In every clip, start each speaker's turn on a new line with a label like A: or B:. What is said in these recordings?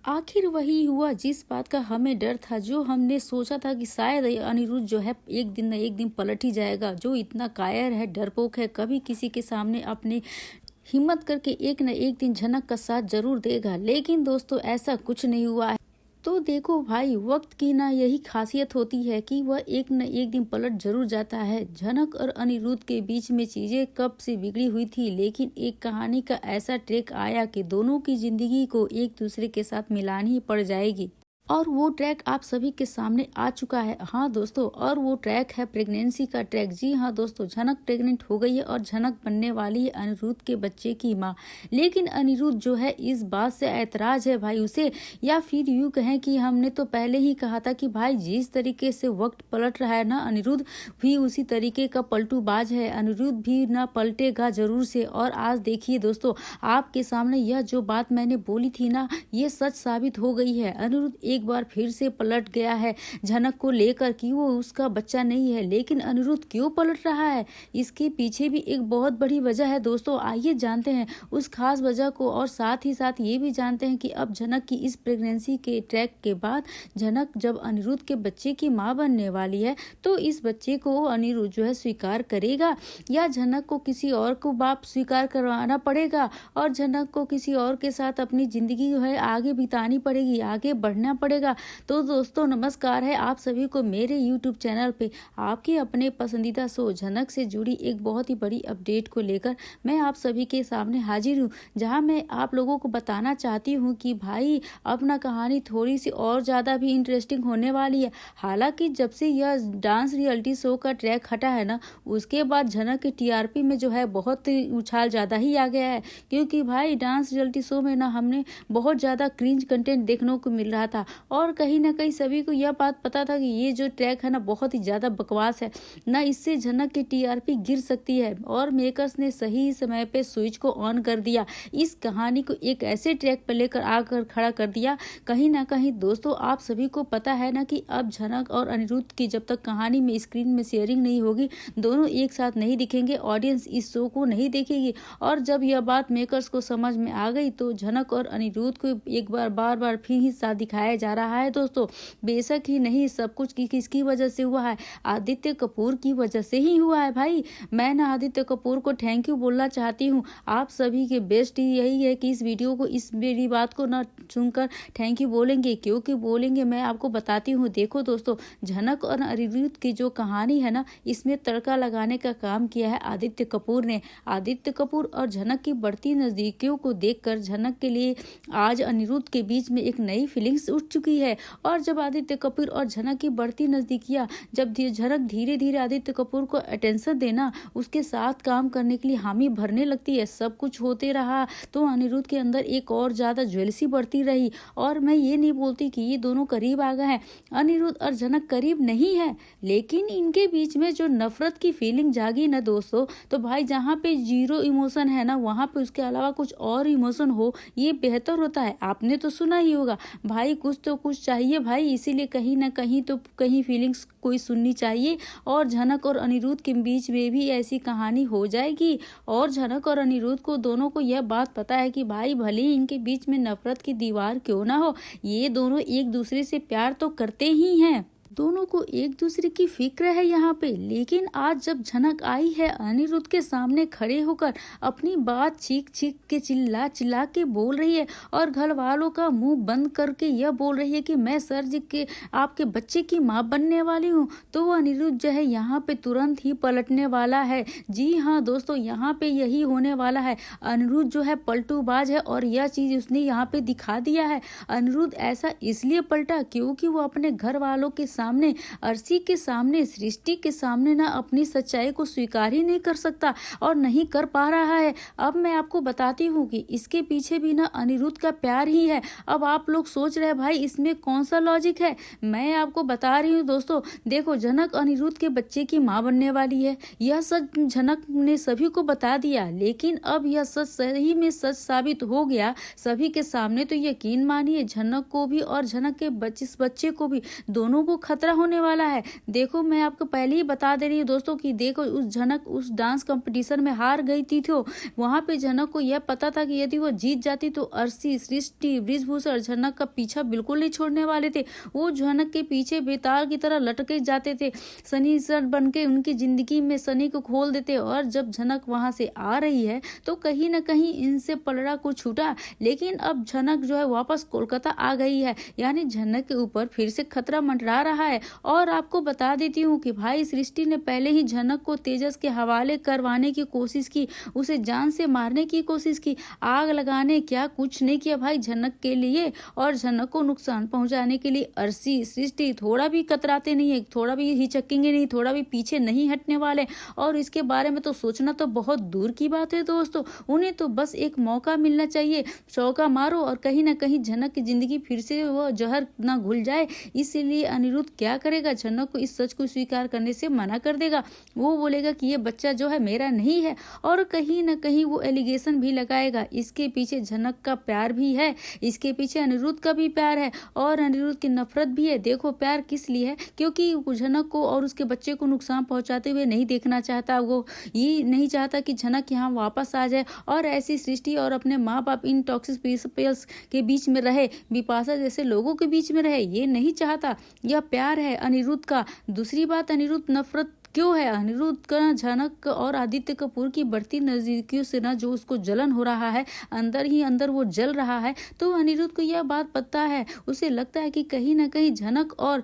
A: आखिर वही हुआ जिस बात का हमें डर था, जो हमने सोचा था कि शायद ये अनिरुद्ध जो है एक दिन न एक दिन पलट ही जाएगा। जो इतना कायर है, डरपोक है, कभी किसी के सामने अपने हिम्मत करके एक न एक दिन झनक का साथ जरूर देगा। लेकिन दोस्तों ऐसा कुछ नहीं हुआ है। तो देखो भाई, वक्त की ना यही खासियत होती है कि वह एक न एक दिन पलट जरूर जाता है। झनक और अनिरुद्ध के बीच में चीजें कब से बिगड़ी हुई थी, लेकिन एक कहानी का ऐसा ट्रैक आया कि दोनों की जिंदगी को एक दूसरे के साथ मिलानी ही पड़ जाएगी। और वो ट्रैक आप सभी के सामने आ चुका है। हाँ दोस्तों, और वो ट्रैक है प्रेगनेंसी का ट्रैक। जी हाँ दोस्तों, झनक प्रेग्नेंट हो गई है और झनक बनने वाली है अनिरुद्ध के बच्चे की माँ। लेकिन अनिरुद्ध जो है इस बात से ऐतराज है भाई उसे, या फिर यूँ कहें कि हमने तो पहले ही कहा था कि भाई जिस तरीके से वक्त पलट रहा है ना, अनिरुद्ध भी उसी तरीके का पलटूबाज है। अनिरुद्ध भी ना पलटेगा जरूर से। और आज देखिए दोस्तों, आपके सामने यह जो बात मैंने बोली थी ना, ये सच साबित हो गई है। अनिरुद्ध एक बार फिर से पलट गया है झनक को लेकर कि वो उसका बच्चा नहीं है। लेकिन अनिरुद्ध क्यों पलट रहा है, इसके पीछे भी एक बहुत बड़ी वजह है दोस्तों। आइए जानते हैं उस खास वजह को, और साथ ही साथ ये भी जानते हैं कि अब झनक की इस प्रेगनेंसी के ट्रैक के बाद झनक जब अनिरुद्ध के बच्चे की माँ बनने वाली है, तो इस बच्चे को अनिरुद्ध जो है स्वीकार करेगा, या झनक को किसी और को बाप स्वीकार करवाना पड़ेगा और झनक को किसी और के साथ अपनी जिंदगी जो है आगे बितानी पड़ेगी, आगे बढ़ना पड़ेगा। तो दोस्तों नमस्कार है आप सभी को मेरे YouTube चैनल पे आपके अपने पसंदीदा शो झनक से जुड़ी एक बहुत ही बड़ी अपडेट को लेकर मैं आप सभी के सामने हाजिर हूँ, जहां मैं आप लोगों को बताना चाहती हूँ कि भाई अपना कहानी थोड़ी सी और ज़्यादा भी इंटरेस्टिंग होने वाली है। हालांकि जब से यह डांस रियलिटी शो का ट्रैक हटा है ना, उसके बाद झनक के TRP में जो है बहुत उछाल ज़्यादा ही आ गया है। क्योंकि भाई डांस रियलिटी शो में ना हमने बहुत ज़्यादा क्रिंज कंटेंट देखने को मिल रहा था, और कहीं ना कहीं सभी को यह बात पता था कि ये जो ट्रैक है ना बहुत ही ज़्यादा बकवास है ना, इससे झनक की TRP गिर सकती है। और मेकर्स ने सही समय पे स्विच को ऑन कर दिया, इस कहानी को एक ऐसे ट्रैक पर लेकर आकर खड़ा कर दिया। कहीं ना कहीं दोस्तों आप सभी को पता है ना कि अब झनक और अनिरुद्ध की जब तक कहानी में स्क्रीन में शेयरिंग नहीं होगी, दोनों एक साथ नहीं दिखेंगे, ऑडियंस इस शो को नहीं देखेगी। और जब यह बात मेकर्स को समझ में आ गई, तो झनक और अनिरुद्ध को एक बार बार बार फिर ही साथ दिखाया जा रहा है दोस्तों। बेशक ही नहीं सब कुछ किसकी वजह से हुआ है, आदित्य कपूर की वजह से ही हुआ है भाई। मैं ना आदित्य कपूर को थैंक यू बोलना चाहती हूँ। आप सभी के बेस्ट यही है कि इस वीडियो को, इस मेरी बात को ना सुनकर थैंक यू बोलेंगे, क्योंकि बोलेंगे मैं आपको बताती हूँ। देखो दोस्तों, झनक और अनिरुद्ध की जो कहानी है ना, इसमें तड़का लगाने का काम किया है आदित्य कपूर ने। आदित्य कपूर और झनक की बढ़ती नजदीकियों को देखकर झनक के लिए आज अनिरुद्ध के बीच में एक नई फीलिंग्स उठ चुकी है। और जब आदित्य कपूर और झनक की बढ़ती नजदीकियां, जब झनक धीरे धीरे आदित्य कपूर को अटेंशन देना, उसके साथ काम करने के लिए हामी भरने लगती है, सब कुछ होते रहा, तो अनिरुद्ध के अंदर एक और ज्यादा ज्वेलसी बढ़ती रही। और मैं ये नहीं बोलती कि ये दोनों करीब आ गए हैं, अनिरुद्ध और झनक करीब नहीं है, लेकिन इनके बीच में जो नफरत की फीलिंग जागी ना दोस्तों, तो भाई जहाँ पे जीरो इमोशन है ना, वहाँ पे उसके अलावा कुछ और इमोशन हो, ये बेहतर होता है। आपने तो सुना ही होगा भाई, कुछ तो कुछ चाहिए भाई, इसीलिए कहीं ना कहीं तो कहीं फीलिंग्स कोई सुननी चाहिए। और झनक और अनिरुद्ध के बीच में भी ऐसी कहानी हो जाएगी। और झनक और अनिरुद्ध को दोनों को यह बात पता है कि भाई भले ही इनके बीच में नफरत की दीवार क्यों ना हो, ये दोनों एक दूसरे से प्यार तो करते ही हैं, दोनों को एक दूसरे की फिक्र है यहाँ पे। लेकिन आज जब झनक आई है अनिरुद्ध के सामने खड़े होकर अपनी बात चीख चीख के चिल्ला चिल्ला के बोल रही है, और घर वालों का मुंह बंद करके यह बोल रही है कि मैं सर जी के आपके बच्चे की माँ बनने वाली हूँ, तो अनिरुद्ध जो है यहाँ पे तुरंत ही पलटने वाला है। जी हाँ दोस्तों, यहाँ पे यही होने वाला है। अनिरुद्ध जो है पलटूबाज है, और यह चीज उसने यहाँ पे दिखा दिया है। अनिरुद्ध ऐसा इसलिए पलटा क्योंकि वो अपने घर वालों के सामने, अर्शी के सामने, सृष्टि के सामने ना अपनी सच्चाई को स्वीकार ही नहीं कर सकता और नहीं कर पा रहा है। अब मैं आपको बताती हूँ कि इसके पीछे भी ना अनिरुद्ध का प्यार ही है। अब आप लोग सोच रहे हैं भाई इसमें कौन सा लॉजिक है, मैं आपको बता रही हूँ दोस्तों। देखो, झनक अनिरुद्ध के बच्चे की माँ बनने वाली है, यह सच झनक ने सभी को बता दिया। लेकिन अब यह सच सही में सच साबित हो गया सभी के सामने, तो यकीन मानिए झनक को भी और झनक के बच्चे को भी, दोनों को खतरा होने वाला है। देखो मैं आपको पहले ही बता दे रही हूँ दोस्तों कि देखो उस झनक उस डांस कंपटीशन में हार गई थी। तो वहां पे झनक को यह पता था कि यदि वो जीत जाती तो अर्शी, सृष्टि, बृजभूषण झनक का पीछा बिल्कुल नहीं छोड़ने वाले थे। वो झनक के पीछे बेतार की तरह लटके जाते थे, सनी सर बन के उनकी जिंदगी में सनी को खोल देते। और जब झनक वहां से आ रही है तो कहीं ना कहीं इनसे पलड़ा को छूटा, लेकिन अब झनक जो है वापस कोलकाता आ गई है, यानी झनक के ऊपर फिर से खतरा मंडरा रहा है। और आपको बता देती हूँ कि भाई सृष्टि ने पहले ही झनक को तेजस के हवाले करवाने की कोशिश की, उसे जान से मारने की कोशिश की, आग लगाने क्या कुछ नहीं किया भाई झनक के लिए और झनक को नुकसान पहुंचाने के लिए। अर्शी, सृष्टि थोड़ा भी कतराते नहीं है, थोड़ा भी हिचकेंगे नहीं, थोड़ा भी पीछे नहीं हटने वाले। और इसके बारे में तो सोचना तो बहुत दूर की बात है दोस्तों, उन्हें तो बस एक मौका मिलना चाहिए, चौका मारो और कहीं ना कहीं झनक की जिंदगी फिर से वो जहर ना घुल जाए। इसीलिए अनिरुद्ध क्या करेगा, झनक को इस सच को स्वीकार करने से मना कर देगा। वो बोलेगा कि ये बच्चा जो है मेरा नहीं है, और कहीं ना कहीं वो एलिगेशन भी लगाएगा इसके पीछे झनक का प्यार भी है, इसके पीछे अनिरुद्ध का भी प्यार है और अनिरुद्ध की नफरत भी है। देखो प्यार किस लिए है, क्योंकि झनक को और उसके बच्चे को नुकसान पहुंचाते हुए नहीं देखना चाहता। वो ये नहीं चाहता कि झनक यहाँ वापस आ जाए और ऐसी सृष्टि और अपने माँ बाप इन टॉक्सिक प्रिंसिपल्स के बीच में रहे, बिपाशा जैसे लोगों के बीच में रहे, ये नहीं चाहता। यह प्यार है अनिरुद्ध का। दूसरी बात, अनिरुद्ध नफरत क्यों है? अनिरुद्ध का झनक और आदित्य कपूर की बढ़ती नजदीकियों से ना जो उसको जलन हो रहा है, अंदर ही अंदर वो जल रहा है। तो अनिरुद्ध को यह बात पता है, उसे लगता है कि कहीं ना कहीं झनक और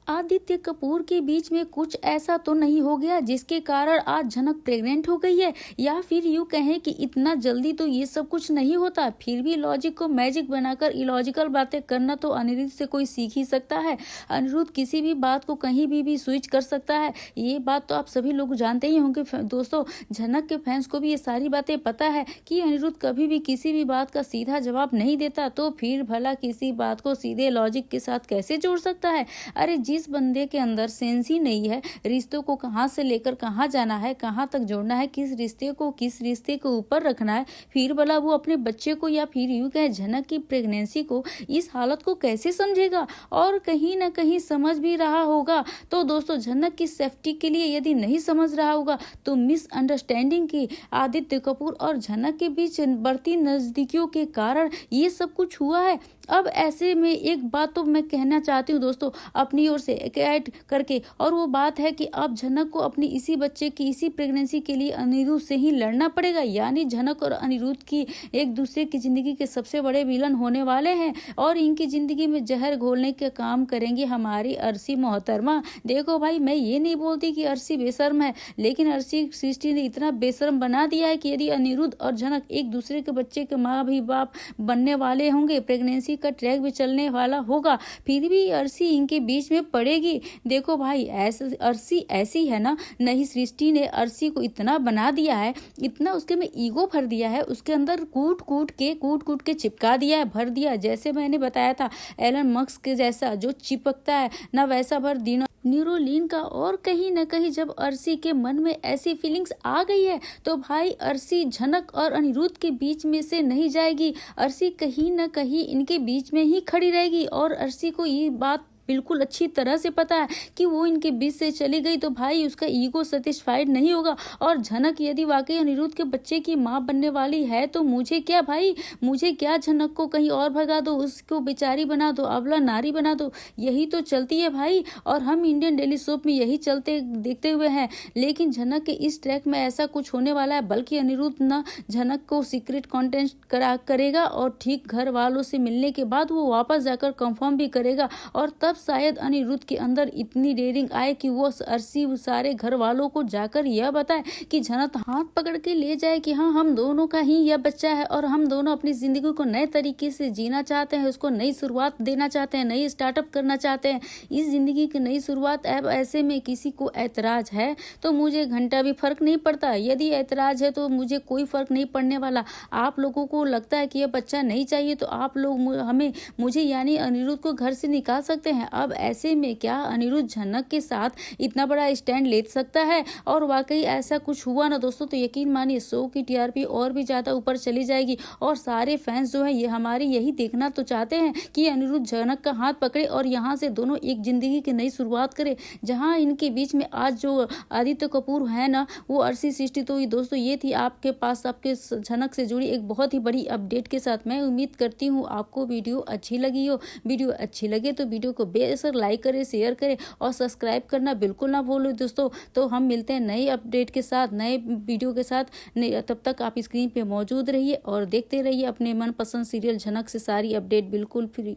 A: आदित्य कपूर के बीच में कुछ ऐसा तो नहीं हो गया जिसके कारण आज झनक प्रेग्नेंट हो गई है, या फिर यूं कहें कि इतना जल्दी तो ये सब कुछ नहीं होता। फिर भी लॉजिक को मैजिक बनाकर इलॉजिकल बातें करना तो अनिरुद्ध से कोई सीख ही सकता है। अनिरुद्ध किसी भी बात को कहीं भी स्विच कर सकता है, ये बात तो आप सभी लोग जानते ही होंगे दोस्तों। झनक के फैंस को भी ये सारी बातें पता है कि अनिरुद्ध कभी भी किसी भी बात का सीधा जवाब नहीं देता, तो फिर भला किसी बात को सीधे लॉजिक के साथ कैसे जोड़ सकता है? अरे जिस बंदे के अंदर सेंस ही नहीं है, रिश्तों को कहां से लेकर कहां जाना है, कहां तक जोड़ना है, किस रिश्ते को किस रिश्ते के ऊपर रखना है, फिर भला वो अपने बच्चे को या फिर यूं कहे झनक की प्रेगनेंसी को, इस हालत को कैसे समझेगा? और कहीं ना कहीं समझ भी रहा होगा तो दोस्तों झनक की सेफ्टी के लिए यदि नहीं समझ रहा होगा तो मिसअंडरस्टैंडिंग की आदित्य कपूर और झनक के बीच बढ़ती नजदीकियों के कारण ये सब कुछ हुआ है। अब ऐसे में एक बात तो मैं कहना चाहती हूँ दोस्तों अपनी ओर से ऐड करके, और वो बात है कि अब झनक को अपनी इसी बच्चे की इसी प्रेगनेंसी के लिए अनिरुद्ध से ही लड़ना पड़ेगा। यानी झनक और अनिरुद्ध की एक दूसरे की जिंदगी के सबसे बड़े विलन होने वाले हैं और इनकी जिंदगी में जहर घोलने का काम करेंगी हमारी अर्शी मोहतरमा। देखो भाई मैं ये नहीं बोलती कि अर्शी बेशर्म है, लेकिन अर्शी सृष्टि ने इतना बेशर्म बना दिया है कि यदि अनिरुद्ध और झनक एक दूसरे के बच्चे के माँ भी बाप बनने वाले होंगे, प्रेगनेंसी का ट्रैक भी चलने वाला होगा, फिर भी अर्शी इनके बीच में पड़ेगी। देखो भाई ऐसे अर्शी ऐसी है ना, नहीं सृष्टि ने अर्शी को इतना बना दिया है, इतना उसके में ईगो भर दिया है, उसके अंदर कूट कूट के चिपका दिया है, भर दिया। जैसे मैंने बताया था एलन मस्क के जैसा जो चिपकता है ना, वैसा भर दिनों न्यूरोलिन का। और कहीं न कहीं जब अर्शी के मन में ऐसी फीलिंग्स आ गई है तो भाई अर्शी झनक और अनिरुद्ध के बीच में से नहीं जाएगी। अर्शी कहीं न कहीं इनके बीच में ही खड़ी रहेगी और अर्शी को ये बात बिल्कुल अच्छी तरह से पता है कि वो इनके बीच से चली गई तो भाई उसका ईगो सेटिस्फाइड नहीं होगा। और झनक यदि वाकई अनिरुद्ध के बच्चे की माँ बनने वाली है तो मुझे क्या भाई, मुझे क्या, झनक को कहीं और भगा दो, उसको बेचारी बना दो, अबला नारी बना दो, यही तो चलती है भाई। और हम इंडियन डेली सोप में यही चलते देखते हुए हैं। लेकिन झनक के इस ट्रैक में ऐसा कुछ होने वाला है, बल्कि अनिरुद्ध न झनक को सीक्रेट कॉन्टेंट करेगा और ठीक घर वालों से मिलने के बाद वो वापस जाकर कंफर्म भी करेगा। और तब शायद अनिरुद्ध के अंदर इतनी डेयरिंग आए कि वो अर्शी सारे घर वालों को जाकर यह बताए कि झनक हाथ पकड़ के ले जाए कि हाँ हम दोनों का ही यह बच्चा है और हम दोनों अपनी जिंदगी को नए तरीके से जीना चाहते हैं, उसको नई शुरुआत देना चाहते हैं, नई स्टार्टअप करना चाहते हैं, इस जिंदगी की नई शुरुआत। अब ऐसे में किसी को ऐतराज है तो मुझे घंटा भी फर्क नहीं पड़ता, यदि ऐतराज है तो मुझे कोई फर्क नहीं पड़ने वाला। आप लोगों को लगता है कि यह बच्चा नहीं चाहिए तो आप लोग मुझे यानी अनिरुद्ध को घर से निकाल सकते हैं। है। अब ऐसे में क्या अनिरुद्ध झनक के साथ इतना बड़ा स्टैंड ले सकता है? और वाकई ऐसा कुछ हुआ ना दोस्तों तो यकीन मानिए शो की टीआरपी और भी ज़्यादा ऊपर चली जाएगी और सारे फैंस जो है ये हमारे यही देखना तो चाहते हैं कि अनिरुद्ध झनक का हाथ पकड़े और यहाँ से दोनों एक जिंदगी की नई शुरुआत करे, जहाँ इनके बीच में आज जो आदित्य कपूर है ना वो अरसी सृष्टि। तो दोस्तों ये थी आपके पास आपके झनक से जुड़ी एक बहुत ही बड़ी अपडेट के साथ। मैं उम्मीद करती हूँ आपको वीडियो अच्छी लगी हो। वीडियो अच्छी लगे तो वीडियो को बेशक लाइक करें, शेयर करें और सब्सक्राइब करना बिल्कुल ना भूलो दोस्तों। तो हम मिलते हैं नए अपडेट के साथ, नए वीडियो के साथ। तब तक आप स्क्रीन पे मौजूद रहिए और देखते रहिए अपने मनपसंद सीरियल झनक से सारी अपडेट बिल्कुल फ्री।